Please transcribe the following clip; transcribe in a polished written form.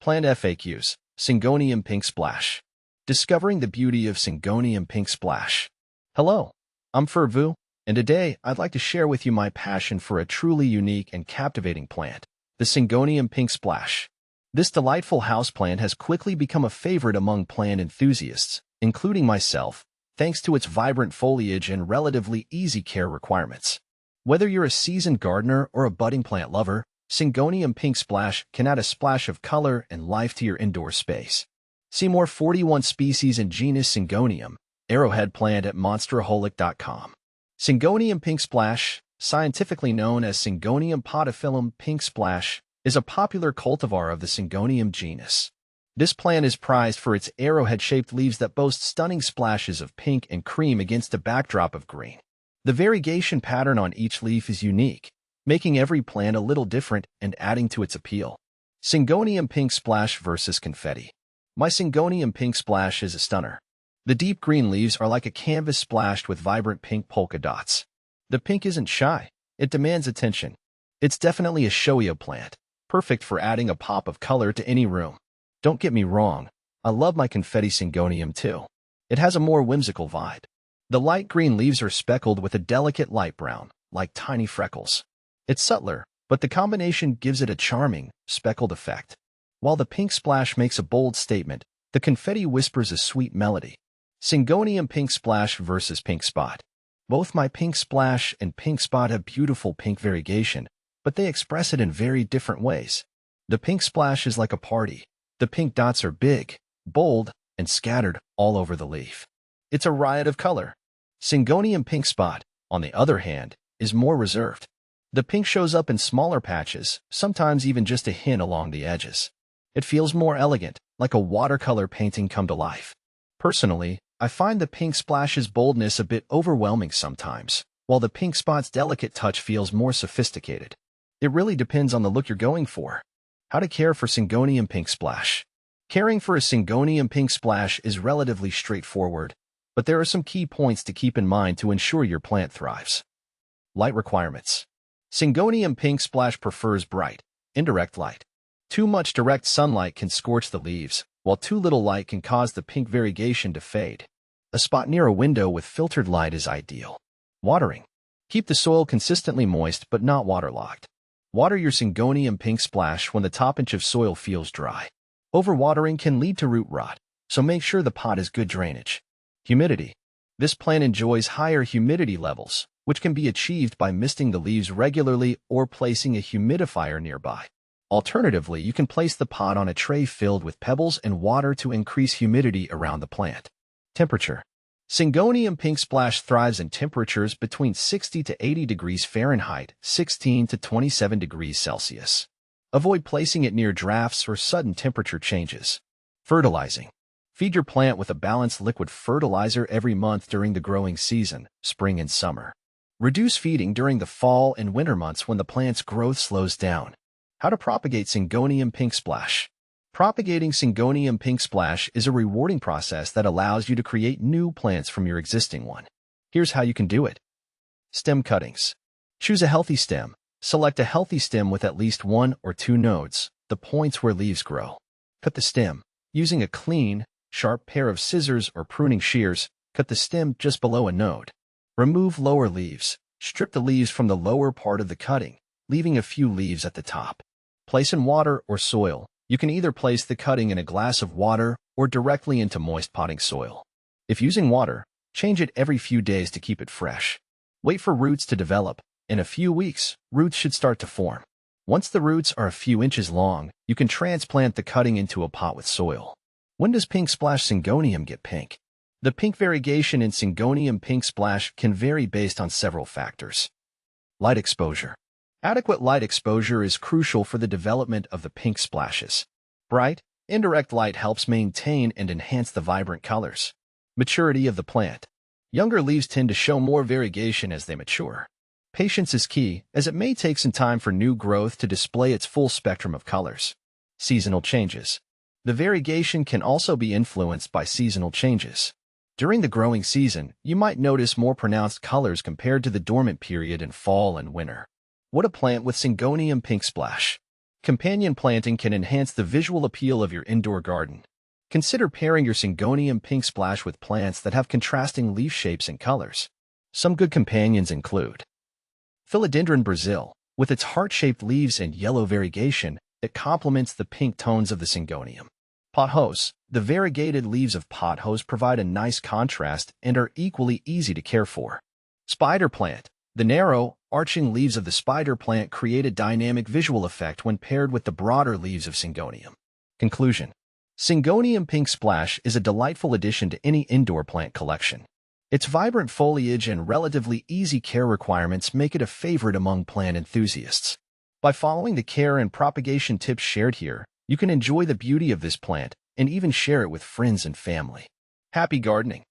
Plant FAQs, Syngonium Pink Splash. Discovering the beauty of Syngonium Pink Splash. Hello, I'm Furvu, and today I'd like to share with you my passion for a truly unique and captivating plant, the Syngonium Pink Splash. This delightful houseplant has quickly become a favorite among plant enthusiasts, including myself, thanks to its vibrant foliage and relatively easy care requirements. Whether you're a seasoned gardener or a budding plant lover, Syngonium Pink Splash can add a splash of color and life to your indoor space. See more 41 species in genus Syngonium, arrowhead plant at monsteraholic.com. Syngonium Pink Splash, scientifically known as Syngonium podophyllum pink splash, is a popular cultivar of the Syngonium genus. This plant is prized for its arrowhead-shaped leaves that boast stunning splashes of pink and cream against a backdrop of green. The variegation pattern on each leaf is unique, making every plant a little different and adding to its appeal. Syngonium Pink Splash versus Confetti. My Syngonium Pink Splash is a stunner. The deep green leaves are like a canvas splashed with vibrant pink polka dots. The pink isn't shy. It demands attention. It's definitely a showy plant, perfect for adding a pop of color to any room. Don't get me wrong, I love my Confetti Syngonium too. It has a more whimsical vibe. The light green leaves are speckled with a delicate light brown, like tiny freckles. It's subtler, but the combination gives it a charming, speckled effect. While the pink splash makes a bold statement, the Confetti whispers a sweet melody. Syngonium Pink Splash versus Pink Spot. Both my Pink Splash and Pink Spot have beautiful pink variegation, but they express it in very different ways. The Pink Splash is like a party. The pink dots are big, bold, and scattered all over the leaf. It's a riot of color. Syngonium Pink Spot, on the other hand, is more reserved. The pink shows up in smaller patches, sometimes even just a hint along the edges. It feels more elegant, like a watercolor painting come to life. Personally, I find the Pink Splash's boldness a bit overwhelming sometimes, while the Pink Spot's delicate touch feels more sophisticated. It really depends on the look you're going for. How to care for Syngonium Pink Splash. Caring for a Syngonium Pink Splash is relatively straightforward, but there are some key points to keep in mind to ensure your plant thrives. Light requirements. Syngonium Pink Splash prefers bright, indirect light. Too much direct sunlight can scorch the leaves, while too little light can cause the pink variegation to fade. A spot near a window with filtered light is ideal. Watering. Keep the soil consistently moist but not waterlogged. Water your Syngonium Pink Splash when the top inch of soil feels dry. Overwatering can lead to root rot, so make sure the pot has good drainage. Humidity. This plant enjoys higher humidity levels, which can be achieved by misting the leaves regularly or placing a humidifier nearby. Alternatively, you can place the pot on a tray filled with pebbles and water to increase humidity around the plant. Temperature. Syngonium Pink Splash thrives in temperatures between 60 to 80 degrees Fahrenheit, 16 to 27 degrees Celsius. Avoid placing it near drafts or sudden temperature changes. Fertilizing. Feed your plant with a balanced liquid fertilizer every month during the growing season, spring and summer. Reduce feeding during the fall and winter months when the plant's growth slows down. How to propagate Syngonium Pink Splash. Propagating Syngonium Pink Splash is a rewarding process that allows you to create new plants from your existing one. Here's how you can do it. Stem cuttings. Choose a healthy stem. Select a healthy stem with at least 1 or 2 nodes, the points where leaves grow. Cut the stem. Using a clean, sharp pair of scissors or pruning shears, cut the stem just below a node. Remove lower leaves. Strip the leaves from the lower part of the cutting, leaving a few leaves at the top. Place in water or soil. You can either place the cutting in a glass of water or directly into moist potting soil. If using water, change it every few days to keep it fresh. Wait for roots to develop. In a few weeks, roots should start to form. Once the roots are a few inches long, you can transplant the cutting into a pot with soil. When does Pink Splash Syngonium get pink? The pink variegation in Syngonium Pink Splash can vary based on several factors. Light exposure. Adequate light exposure is crucial for the development of the pink splashes. Bright, indirect light helps maintain and enhance the vibrant colors. Maturity of the plant. Younger leaves tend to show more variegation as they mature. Patience is key, as it may take some time for new growth to display its full spectrum of colors. Seasonal changes. The variegation can also be influenced by seasonal changes. During the growing season, you might notice more pronounced colors compared to the dormant period in fall and winter. What a plant with Syngonium Pink Splash. Companion planting can enhance the visual appeal of your indoor garden. Consider pairing your Syngonium pink splash with plants that have contrasting leaf shapes and colors. Some good companions include Philodendron Brazil, with its heart-shaped leaves and yellow variegation that complements the pink tones of the Syngonium. Pothos. The variegated leaves of pothos provide a nice contrast and are equally easy to care for. Spider plant. The narrow, arching leaves of the spider plant create a dynamic visual effect when paired with the broader leaves of Syngonium. Conclusion. Syngonium pink splash is a delightful addition to any indoor plant collection. Its vibrant foliage and relatively easy care requirements make it a favorite among plant enthusiasts. By following the care and propagation tips shared here, you can enjoy the beauty of this plant and even share it with friends and family. Happy gardening!